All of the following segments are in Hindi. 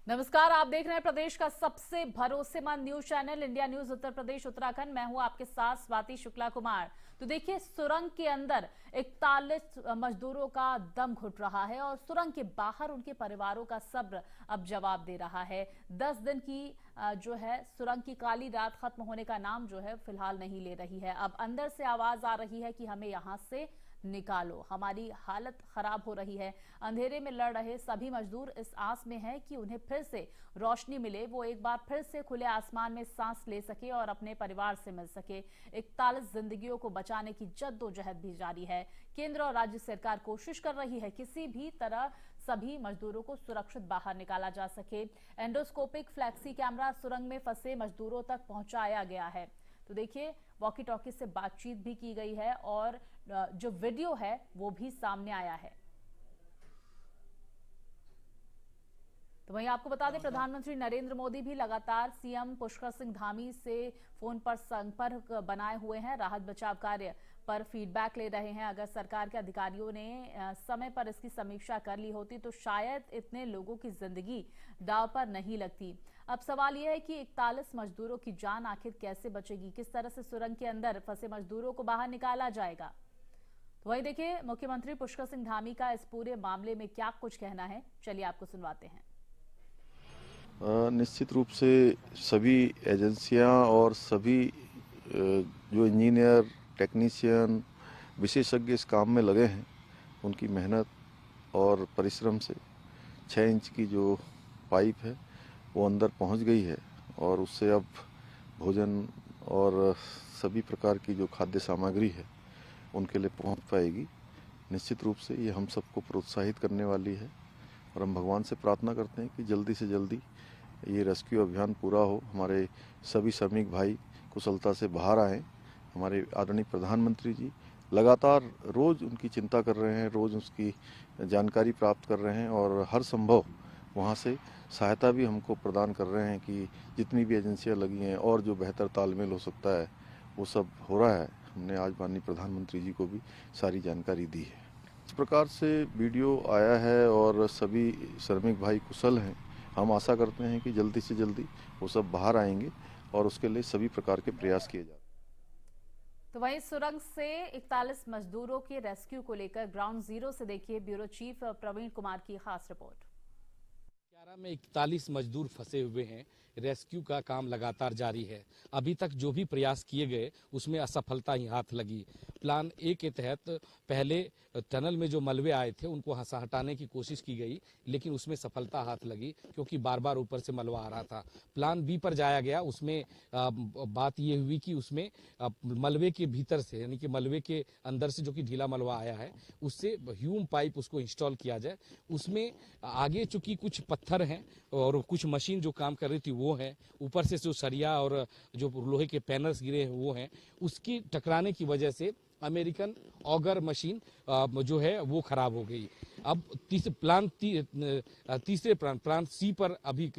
नमस्कार, आप देख रहे हैं प्रदेश का सबसे भरोसेमंद news channel India news Uttar Pradesh Uttarakhand. मैं हूं आपके साथ स्वाति शुक्ला कुमार। तो देखिए, सुरंग के अंदर 41 मजदूरों का दम घुट रहा है और सुरंग के बाहर उनके परिवारों का सब्र अब जवाब दे रहा है। 10 दिन की जो है सुरंग की काली रात खत्म होने का नाम जो है फिलहाल नहीं ले रही है। अब अंदर से आवाज आ रही है कि हमें यहां से निकालो, हमारी हालत खराब हो रही है। अंधेरे में लड़ रहे सभी मजदूर इस आस में हैं कि उन्हें फिर से रोशनी मिले, वो एक बार फिर से खुले आसमान में सांस ले सके और अपने परिवार से मिल सके। 41 जिंदगियों को बचाने की जद्दोजहद भी जारी है। केंद्र और राज्य सरकार कोशिश कर रही है किसी भी तरह सभी मजदूरों को सुरक्षित बाहर निकाला जा सके। एंडोस्कोपिक फ्लैक्सी कैमरा सुरंग में फंसे मजदूरों तक पहुंचाया गया है। तो देखिए, वॉकी टॉकी से बातचीत भी की गई है और जो वीडियो है वो भी सामने आया है। तो वहीं आपको बता दें, प्रधानमंत्री नरेंद्र मोदी भी लगातार सीएम पुष्कर सिंह धामी से फोन पर संपर्क बनाए हुए हैं। राहत बचाव कार्य पर फीडबैक ले रहे हैं। अगर सरकार के अधिकारियों ने समय पर इसकी समीक्षा कर ली होती तो शायद इतने लोगों की जिंदगी दांव पर नहीं लगती। अब सवाल यह है कि 41 मजदूरों की जान आखिर कैसे बचेगी, किस तरह से सुरंग के अंदर फंसे मजदूरों को बाहर निकाला जाएगा। तो वहीं देखिए, मुख्यमंत्री पुष्कर सिंह धामी का इस पूरे मामले में क्या कुछ कहना है, चलिए आपको सुनवाते हैं। निश्चित रूप से सभी एजेंसियां और सभी जो इंजीनियर, टेक्नीशियन, विशेषज्ञ इस काम में लगे हैं, उनकी मेहनत और परिश्रम से 6 इंच की जो पाइप है वो अंदर पहुंच गई है और उससे अब भोजन और सभी प्रकार की जो खाद्य सामग्री है उनके लिए पहुंच पाएगी। निश्चित रूप से ये हम सबको प्रोत्साहित करने वाली है और हम भगवान से प्रार्थना करते हैं कि जल्दी से जल्दी ये रेस्क्यू अभियान पूरा हो, हमारे सभी श्रमिक भाई कुशलता से बाहर आएँ। हमारे आदरणीय प्रधानमंत्री जी लगातार रोज़ उनकी चिंता कर रहे हैं, रोज़ उसकी जानकारी प्राप्त कर रहे हैं और हर संभव वहाँ से सहायता भी हमको प्रदान कर रहे हैं कि जितनी भी एजेंसियाँ लगी हैं और जो बेहतर तालमेल हो सकता है वो सब हो रहा है। हमने आज माननीय प्रधानमंत्री जी को भी सारी जानकारी दी है। इस प्रकार से वीडियो आया है और सभी श्रमिक भाई कुशल हैं। हम आशा करते हैं कि जल्दी से जल्दी वो सब बाहर आएंगे और उसके लिए सभी प्रकार के प्रयास किए जाएंगे। तो वहीं सुरंग से 41 मजदूरों के रेस्क्यू को लेकर ग्राउंड जीरो से देखिए ब्यूरो चीफ प्रवीण कुमार की खास रिपोर्ट। में 41 मजदूर फंसे हुए हैं। रेस्क्यू का काम लगातार जारी है। अभी तक जो भी प्रयास किए गए उसमें असफलता ही हाथ लगी। प्लान ए के तहत पहले टनल में जो मलबे आए थे उनको हटाने की कोशिश की गई, लेकिन उसमें सफलता हाथ लगी क्योंकि बार बार ऊपर से मलबा आ रहा था। प्लान बी पर जाया गया। उसमें बात ये हुई कि उसमें मलबे के भीतर से, यानी कि मलबे के अंदर से जो कि ढीला मलबा आया है उससे ह्यूम पाइप उसको इंस्टॉल किया जाए। उसमें आगे चूंकि कुछ पत्थर हैं और कुछ मशीन जो काम कर रही थी वो है, ऊपर से जो सरिया और जो लोहे के पैनल्स गिरे हैं वो हैं, उसकी टकराने की वजह से अमेरिकन ऑगर मशीन जो है वो खराब हो गई। अब तीसरे प्लान सी पर अभी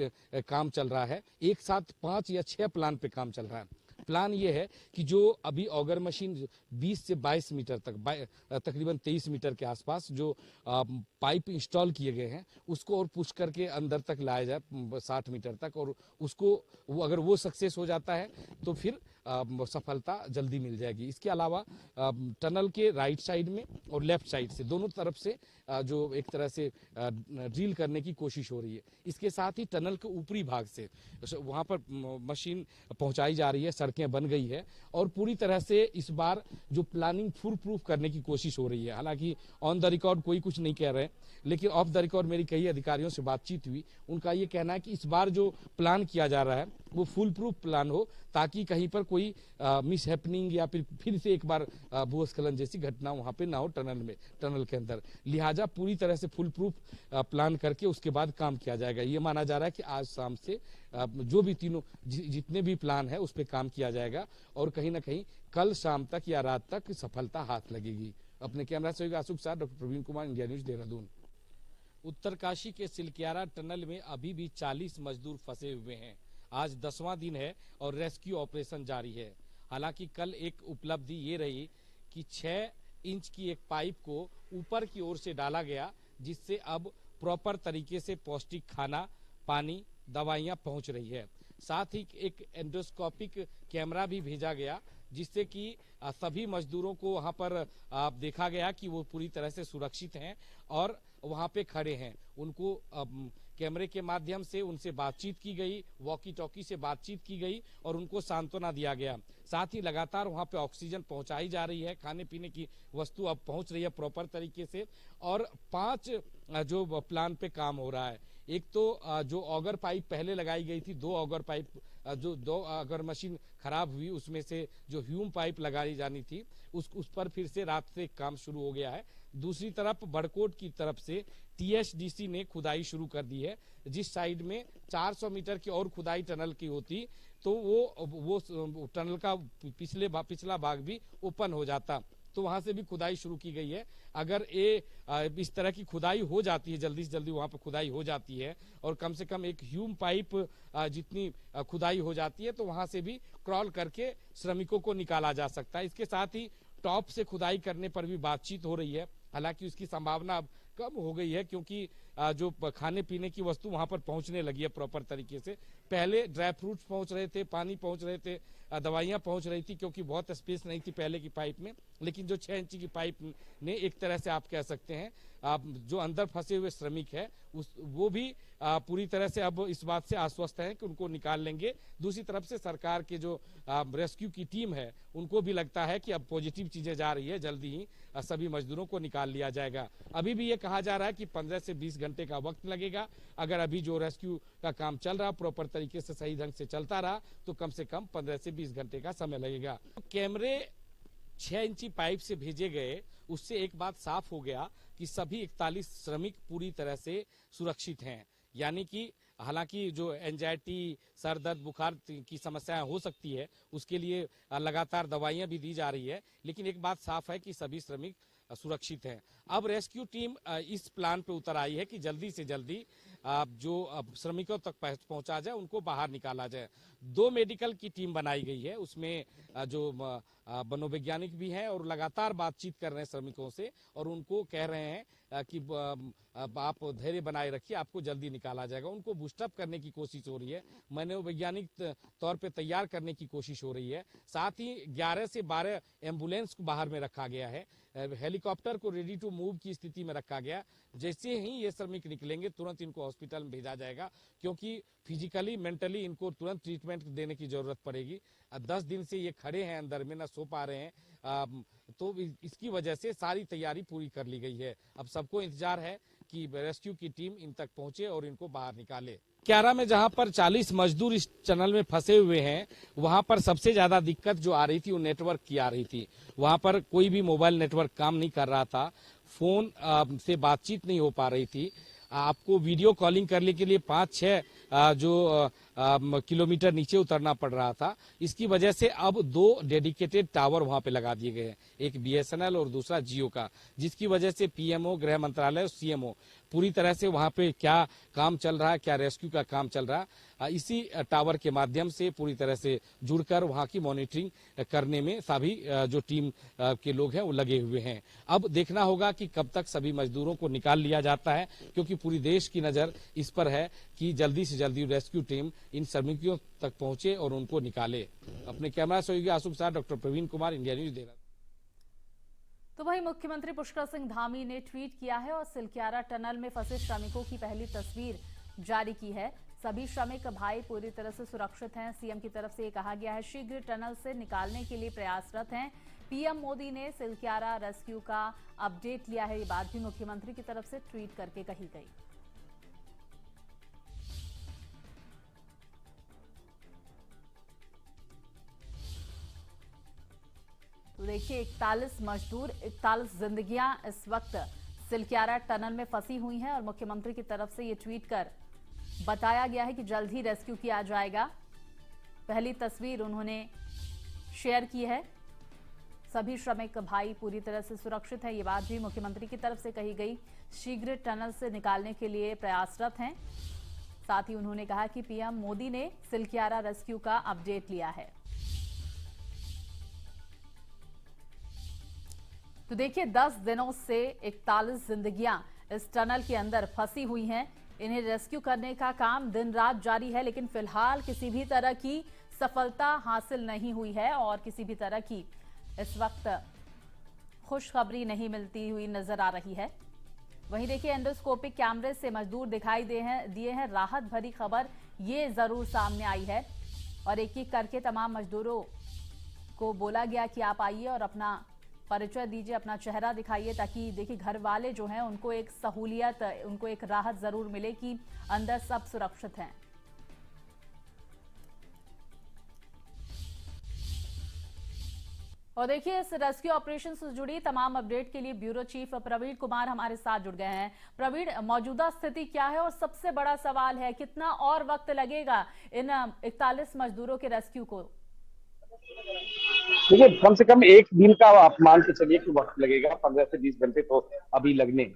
काम चल रहा है। एक साथ 5 या 6 प्लान पे काम चल रहा है। प्लान ये है कि जो अभी ऑगर मशीन 20 से 22 मीटर तक, तकरीबन 23 मीटर के आसपास जो पाइप इंस्टॉल किए गए हैं उसको और पुश करके अंदर तक लाया जाए 60 मीटर तक, और उसको अगर वो सक्सेस हो जाता है तो फिर सफलता जल्दी मिल जाएगी। इसके अलावा टनल के राइट साइड में और लेफ्ट साइड से दोनों तरफ से जो एक तरह से ड्रिल करने की कोशिश हो रही है। इसके साथ ही टनल के ऊपरी भाग से वहां पर मशीन पहुंचाई जा रही है, सड़कें बन गई है और पूरी तरह से इस बार जो प्लानिंग फुल प्रूफ करने की कोशिश हो रही है। हालांकि ऑन द रिकॉर्ड कोई कुछ नहीं कह रहे, लेकिन ऑफ द रिकॉर्ड मेरी कई अधिकारियों से बातचीत हुई, उनका ये कहना है कि इस बार जो प्लान किया जा रहा है वो फुल प्रूफ प्लान हो, ताकि कहीं पर कोई मिस हैपनिंग या फिर से एक बार भूस्खलन जैसी घटना वहां पे ना हो टनल के अंदर। लिहाजा पूरी तरह से फुल प्रूफ प्लान करके उसके बाद काम किया जाएगा। ये माना जा रहा है कि आज शाम से जो भी तीनों जितने भी प्लान है उस पर काम किया जाएगा और कहीं ना कहीं कल शाम तक या रात तक सफलता हाथ लगेगी। अपने कैमरा सहयोगी आशुक साथ doctor Praveen Kumar, India News, Dehradun. Uttarkashi के सिलक्यारा टनल में अभी भी 40 मजदूर फंसे हुए हैं। आज 10वां दिन है और रेस्क्यू ऑपरेशन जारी है। हालांकि कल एक उपलब्धि ये रही कि 6 इंच की एक पाइप को ऊपर की ओर से डाला गया, जिससे अब प्रॉपर तरीके से पौष्टिक खाना पानी, दवाइयां पहुंच रही है। साथ ही एक एंडोस्कोपिक कैमरा भी भेजा गया, जिससे कि सभी मजदूरों को वहां पर देखा गया कि वो पूरी तरह से सुरक्षित हैं और वहां पे खड़े हैं। उनको कैमरे के माध्यम से उनसे बातचीत की गई, वॉकी टॉकी से बातचीत की गई और उनको सांत्वना दिया गया। साथ ही लगातार वहां पे ऑक्सीजन पहुंचाई जा रही है, खाने पीने की वस्तु अब पहुंच रही है प्रॉपर तरीके से। और 5 जो प्लान पे काम हो रहा है, एक तो जो ऑगर पाइप पहले लगाई गई थी, 2 ऑगर पाइप, जो 2 ऑगर मशीन खराब हुई, उसमें से जो ह्यूम पाइप लगाई जानी थी उस पर फिर से रात से काम शुरू हो गया है। दूसरी तरफ बड़कोट की तरफ से टीएचडीसी ने खुदाई शुरू कर दी है। जिस साइड में 400 मीटर की और खुदाई टनल की होती तो वो टनल का पिछला भाग भी ओपन हो जाता, तो वहां से भी खुदाई शुरू की गई है। अगर ये इस तरह की खुदाई हो जाती है, जल्दी से जल्दी वहां पर खुदाई हो जाती है और कम से कम एक ह्यूम पाइप जितनी खुदाई हो जाती है, तो वहां से भी क्रॉल करके श्रमिकों को निकाला जा सकता है। इसके साथ ही टॉप से खुदाई करने पर भी बातचीत हो रही है, हालांकि उसकी संभावना अब कम हो गई है, क्योंकि जो खाने पीने की वस्तु वहां पर पहुंचने लगी है प्रॉपर तरीके से। पहले ड्राई फ्रूट्स पहुंच रहे थे, पानी पहुंच रहे थे, दवाइयां पहुंच रही थी, क्योंकि बहुत स्पेस नहीं थी पहले की पाइप में। लेकिन जो 6 इंची की पाइप ने एक तरह से आप कह सकते हैं जो अंदर फंसे हुए श्रमिक है वो भी पूरी तरह से अब इस बात से आश्वस्त है कि उनको निकाल लेंगे। दूसरी तरफ से सरकार के जो रेस्क्यू की टीम है उनको भी लगता है कि अब पॉजिटिव चीजें जा रही है, जल्दी ही सभी मजदूरों को निकाल लिया जाएगा। अभी भी ये कहा जा रहा है कि 15 से 20 घंटे का वक्त लगेगा। अगर अभी जो रेस्क्यू का काम चल रहा प्रॉपर तरीके से सही ढंग से चलता रहा तो कम से कम 15 से 20 घंटे का समय लगेगा। कैमरे 6 इंची पाइप से भेजे गए, उससे एक बात साफ हो गया कि सभी 41 श्रमिक पूरी तरह से सुरक्षित हैं। यानी कि हालांकि जो एंजाइटी, सर दर्द, बुखार की समस्याएं हो सकती है, उसके लिए लगातार दवाइयां भी दी जा रही है, लेकिन एक बात साफ है कि सभी श्रमिक सुरक्षित हैं। अब रेस्क्यू टीम इस प्लान पे उतर आई है कि जल्दी से जल्दी जो श्रमिकों तक पहुंचा जाए, उनको बाहर निकाला जाए। 2 मेडिकल की टीम बनाई गई है, उसमें जो मनोवैज्ञानिक भी हैं और लगातार बातचीत कर रहे हैं श्रमिकों से और उनको कह रहे हैं कि आप धैर्य बनाए रखिए, आपको जल्दी निकाला जाएगा। उनको बूस्टअप करने की कोशिश हो रही है, मनोवैज्ञानिक तौर पे तैयार करने की कोशिश हो रही है। साथ ही 11 से 12 एम्बुलेंस को बाहर में रखा गया है, हेलीकॉप्टर को रेडी टू मूव की स्थिति में रखा गया। जैसे ही ये श्रमिक निकलेंगे तुरंत इनको हॉस्पिटल में भेजा जाएगा, क्योंकि फिजिकली मेंटली इनको तुरंत ट्रीटमेंट देने की जरूरत पड़ेगी। 10 दिन से ये खड़े हैं अंदर में, ना सो पा रहे हैं, तो इसकी वजह से सारी तैयारी पूरी कर ली गई है। अब सबको इंतजार है कि रेस्क्यू की टीम इन तक पहुंचे और इनको बाहर निकाले। क्यारा में जहां पर 40 मजदूर इस टनल में फंसे हुए हैं, वहां पर सबसे ज्यादा दिक्कत जो आ रही थी वो नेटवर्क की आ रही थी। वहां पर कोई भी मोबाइल नेटवर्क काम नहीं कर रहा था, फोन से बातचीत नहीं हो पा रही थी। आपको वीडियो कॉलिंग करने के लिए 5-6 जो किलोमीटर नीचे उतरना पड़ रहा था। इसकी वजह से अब 2 डेडिकेटेड टावर वहां पे लगा दिए गए हैं, एक बीएसएनएल और दूसरा जियो का, जिसकी वजह से पीएमओ, गृह मंत्रालय और सीएमओ पूरी तरह से वहां पे क्या काम चल रहा है, क्या रेस्क्यू का काम चल रहा है, इसी टावर के माध्यम से पूरी तरह से जुड़कर वहां की मॉनिटरिंग करने में सभी जो टीम के लोग हैं वो लगे हुए हैं। अब देखना होगा कि कब तक सभी मजदूरों को निकाल लिया जाता है, क्योंकि पूरी देश की नजर इस पर है कि जल्दी से जल्दी रेस्क्यू टीम इन श्रमिकों तक पहुंचे और उनको निकाले। अपने कैमरा सहयोगी आशु के साथ doctor Praveen Kumar, India News Dehradun. तो वहीं मुख्यमंत्री पुष्कर सिंह धामी ने ट्वीट किया है और सिलक्यारा टनल में फंसे श्रमिकों की पहली तस्वीर जारी की है। सभी श्रमिक भाई पूरी तरह से सुरक्षित हैं। सीएम की तरफ से ये कहा गया है, शीघ्र टनल से निकालने के लिए प्रयासरत हैं। पीएम मोदी ने सिलक्यारा रेस्क्यू का अपडेट लिया है, ये बात भी मुख्यमंत्री की तरफ से ट्वीट करके कही गई। तो देखिए, 41 मजदूर, 41 जिंदगियां इस वक्त सिलक्यारा टनल में फंसी हुई हैं और मुख्यमंत्री की तरफ से ये ट्वीट कर बताया गया है कि जल्द ही रेस्क्यू किया जाएगा। पहली तस्वीर उन्होंने शेयर की है। सभी श्रमिक भाई पूरी तरह से सुरक्षित हैं, ये बात भी मुख्यमंत्री की तरफ से कही गई। शीघ्र टनल से निकालने के लिए प्रयासरत हैं। साथ ही उन्होंने कहा कि पीएम मोदी ने सिलक्यारा रेस्क्यू का अपडेट लिया है। तो देखिए, 10 दिनों से 41 जिंदगियां इस टनल के अंदर फंसी हुई हैं। इन्हें रेस्क्यू करने का काम दिन रात जारी है, लेकिन फिलहाल किसी भी तरह की सफलता हासिल नहीं हुई है और किसी भी तरह की इस वक्त खुशखबरी नहीं मिलती हुई नजर आ रही है। वहीं देखिए, एंडोस्कोपिक कैमरे से मजदूर दिखाई दिए हैं। राहत भरी खबर ये जरूर सामने आई है और एक एक करके तमाम मजदूरों को बोला गया कि आप आइए और अपना परिचय दीजिए, अपना चेहरा दिखाइए, ताकि देखिए घर वाले जो हैं उनको एक सहूलियत, उनको एक राहत जरूर मिले कि अंदर सब सुरक्षित हैं। और देखिए, इस रेस्क्यू ऑपरेशन से जुड़ी तमाम अपडेट के लिए ब्यूरो चीफ प्रवीण कुमार हमारे साथ जुड़ गए हैं। प्रवीण, मौजूदा स्थिति क्या है और सबसे बड़ा सवाल है कितना और वक्त लगेगा इन 41 मजदूरों के रेस्क्यू को? देखिए, कम से कम एक दिन का आप मान के चलिए कि वक्त लगेगा, 15 से 20 घंटे तो अभी लगने।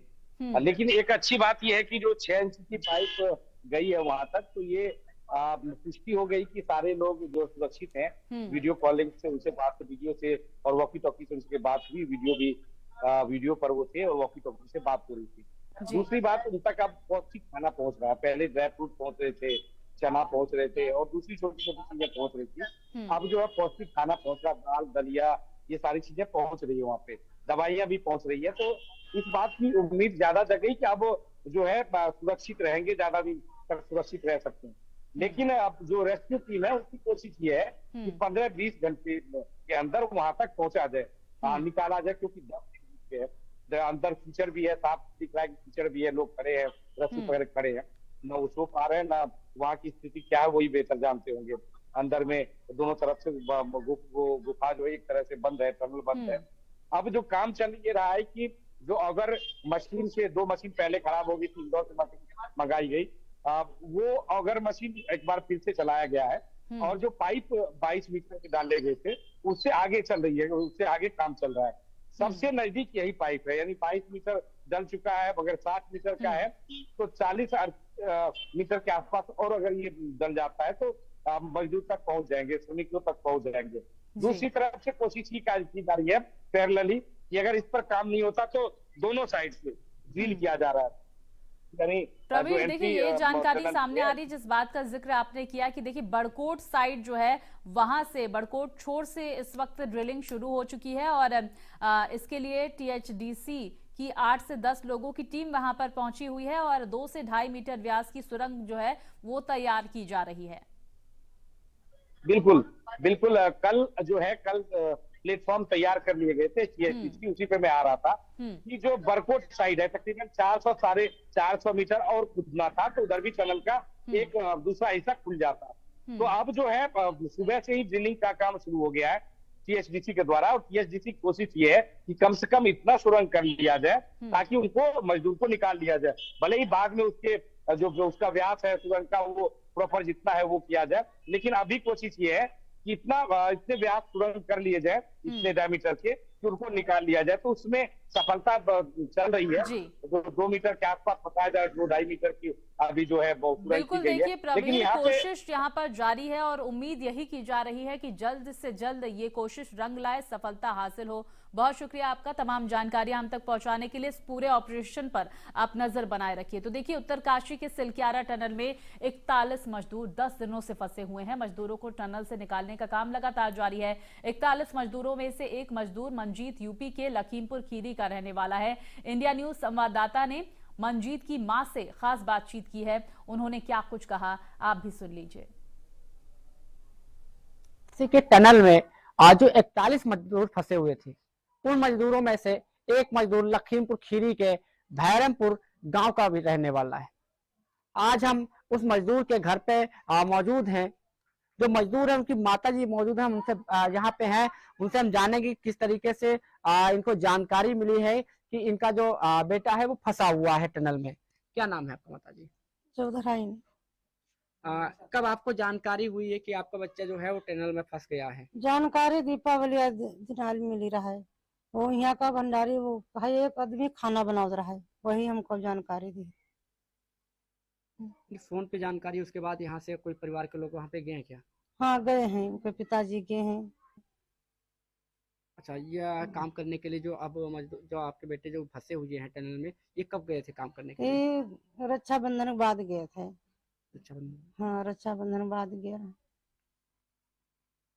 लेकिन एक अच्छी बात यह है कि जो 6 इंच की पाइप गई है वहां तक, तो ये पुष्टि हो गई कि सारे लोग जो सुरक्षित हैं। वीडियो कॉलिंग से उनसे बात, वीडियो से और वॉकी टॉकी से उनसे बात हुई, वीडियो पर वो थे और वॉकी टॉकी से बात हो रही थी। दूसरी बात, उन तक अब पौष्टिक खाना पहुंच रहा है। पहले ड्राई फ्रूट पहुंच रहे थे, चना पहुंच रहे थे और दूसरी छोटी छोटी चीजें पहुंच रही थी। अब जो है पौष्टिक खाना पहुंच रहा, दाल दलिया, ये सारी चीजें पहुंच रही है वहाँ पे, दवाइयां भी पहुंच रही है। तो इस बात की उम्मीद ज्यादा जगई कि अब जो है सुरक्षित रहेंगे, ज्यादा दिन तक सुरक्षित रह सकते हैं। लेकिन अब जो रेस्क्यू टीम है उसकी कोशिश ये है कि 15-20 घंटे के अंदर वहां तक पहुंचा जाए, निकाला जाए, क्योंकि 10 अंदर कीचड़ भी है, साफ दिख रहा है कि कीचड़ भी है, लोग खड़े हैं, रस्सी पकड़ खड़े हैं, न वो सो पा रहे हैं, ना वहाँ की स्थिति क्या है वही बेहतर जानते होंगे। अंदर में दोनों तरफ से गुफा जो है एक तरह से बंद है, टनल बंद है। अब जो काम चल ये रहा है कि जो अगर मशीन से 2 मशीन पहले खराब हो गई थी, इंदौर से मशीन मंगाई गई, वो अगर मशीन एक बार फिर से चलाया गया है और जो पाइप 22 मीटर के डाले गए थे उससे आगे चल रही है, उससे आगे काम चल रहा है। सबसे नजदीक यही पाइप है, यानी 22 मीटर डल चुका है। अगर 60 मीटर का है तो 40 मीटर के आसपास और अगर ये डल जाता है तो मजदूर तक पहुंच जाएंगे, श्रमिकों तक पहुंच जाएंगे। दूसरी तरफ से कोशिश की जा रही है पैरेलली कि अगर इस पर काम नहीं होता तो दोनों साइड से ड्रिल किया जा रहा है। प्रवीण, देखिए ये जानकारी सामने आ रही जिस बात का जिक्र आपने किया कि देखिए बड़कोट साइड जो है वहां से, बड़कोट छोर से इस वक्त ड्रिलिंग शुरू हो चुकी है और इसके लिए टीएचडीसी की 8 से 10 लोगों की टीम वहां पर पहुंची हुई है और 2 से 2.5 मीटर व्यास की सुरंग जो है वो तैयार की जा रही है। बिल्कुल बिल्कुल, कल जो है प्लेटफॉर्म तैयार कर लिए गए थे टीएचडीसी, उसी पे मैं आ रहा था कि जो बरकोट साइड है तकरीबन 400-450 मीटर और खुदना था तो उधर भी टनल का एक दूसरा हिस्सा खुल जाता। तो अब जो है सुबह से ही ड्रिलिंग का काम शुरू हो गया है टीएचडीसी के द्वारा और टीएचडीसी की कोशिश ये है कि कम से कम इतना सुरंग कर लिया जाए ताकि उनको, मजदूर को निकाल लिया जाए। भले ही बाद में उसके जो उसका व्यास है सुरंग का वो प्रॉपर जितना है वो किया जाए, लेकिन अभी कोशिश ये है कि इतने व्यास सुरंग कर लिए जाए, इतने डायमीटर के, कि उनको निकाल लिया जाए। तो उसमें सफलता चल रही है। 2 मीटर के आसपास बताया जाए, 2-2.5 मीटर की अभी जो है बिल्कुल। देखिए प्रवीण, कोशिश यहाँ पर जारी है और उम्मीद यही की जा रही है कि जल्द से जल्द ये कोशिश रंग लाए, सफलता हासिल हो। बहुत शुक्रिया आपका तमाम जानकारियां हम तक पहुंचाने के लिए। इस पूरे ऑपरेशन पर आप नजर बनाए रखिए। तो देखिए, उत्तरकाशी के सिलक्यारा टनल में 41 मजदूर 10 दिनों से फंसे हुए हैं। मजदूरों को टनल से निकालने का काम लगातार जारी है। 41 मजदूरों में से एक मजदूर मंजीत यूपी के लखीमपुर खीरी का रहने वाला है। इंडिया न्यूज संवाददाता ने मंजीत की मां से खास बातचीत की है। उन्होंने क्या कुछ कहा, आप भी सुन लीजिए। के टनल में आज जो 41 मजदूर फंसे हुए थे, उन मजदूरों में से एक मजदूर लखीमपुर खीरी के भैरमपुर गांव का भी रहने वाला है। आज हम उस मजदूर के घर पे मौजूद हैं। जो मजदूर है उनकी माता जी मौजूद है, उनसे यहाँ पे हैं, उनसे हम जानेंगे किस तरीके से इनको जानकारी मिली है कि इनका जो बेटा है वो फंसा हुआ है टनल में। क्या नाम है आपका माता जी? चौधराइन। कब आपको जानकारी हुई है कि आपका बच्चा जो है वो टनल में फंस गया है? जानकारी दीपावली दिन मिली रहा है। वो यहाँ का भंडारी वो है, एक आदमी खाना बना रहा है, वही हमको जानकारी दी। फोन पे जानकारी, उसके बाद यहाँ से कोई परिवार के लोग वहाँ पे गए क्या? हाँ गए हैं, उनके पिताजी गए हैं। अच्छा, यह काम करने के लिए जो अब मजदूर जो आपके बेटे जो फंसे हुए हैं टनल में, ये कब गए थे काम करने के लिए? ये रक्षाबंधन के बाद गए थे। अच्छा, हाँ, रक्षाबंधन के बाद गए।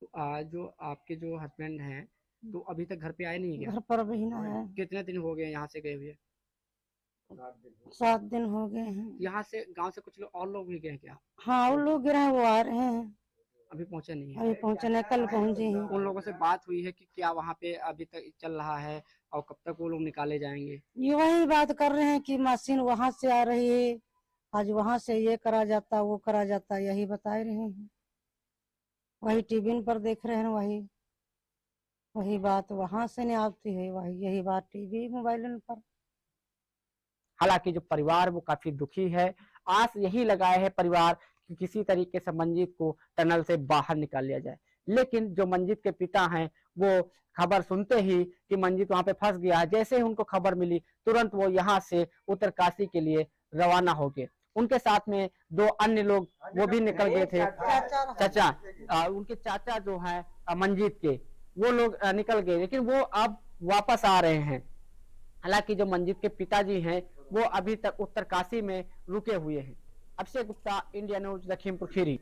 तो आज जो आपके जो हस्बैंड हैं तो अभी तक घर पे आए नहीं क्या? घर पर भी ना है। कितने दिन हो गए यहाँ से गए हुए? 7 दिन हो गए हैं। यहाँ से गांव से कुछ लोग और लोग भी गए हैं क्या? हाँ, वो लोग गिरे हैं, वो आ रहे हैं। अभी पहुंचे नहीं है? अभी पहुंचे नहीं, कल पहुंचे हैं। उन लोगों से बात हुई है कि क्या वहाँ पे अभी तक चल रहा है और कब तक वो लोग निकाले जाएंगे? ये वही बात कर रहे हैं कि मशीन वहां से आ रही है, आज वहां से ये करा जाता, वो करा जाता, यही बता रहे हैं। वही टीवी पर देख रहे हैं, वही बात वहां से नहीं आती है, वही यही बात टीवी मोबाइल पर। हालांकि जो परिवार वो काफी दुखी है, आस यही लगाए है परिवार कि किसी तरीके से मंजीत को टनल से बाहर निकाल लिया जाए। लेकिन जो मंजीत के पिता हैं वो खबर सुनते ही कि मंजीत वहां पे फंस गया है, जैसे ही उनको खबर मिली तुरंत वो यहाँ से उत्तरकाशी के लिए रवाना हो गए। उनके साथ में 2 अन्य लोग वो भी निकल गए थे। चाचा उनके चाचा जो है मंजीत के, वो लोग निकल गए, लेकिन वो अब वापस आ रहे हैं। हालांकि जो मंजीत के पिताजी हैं वो अभी तक उत्तरकाशी में रुके हुए हैं। Abhishek Gupta, India news, Lakhimpur Kheri.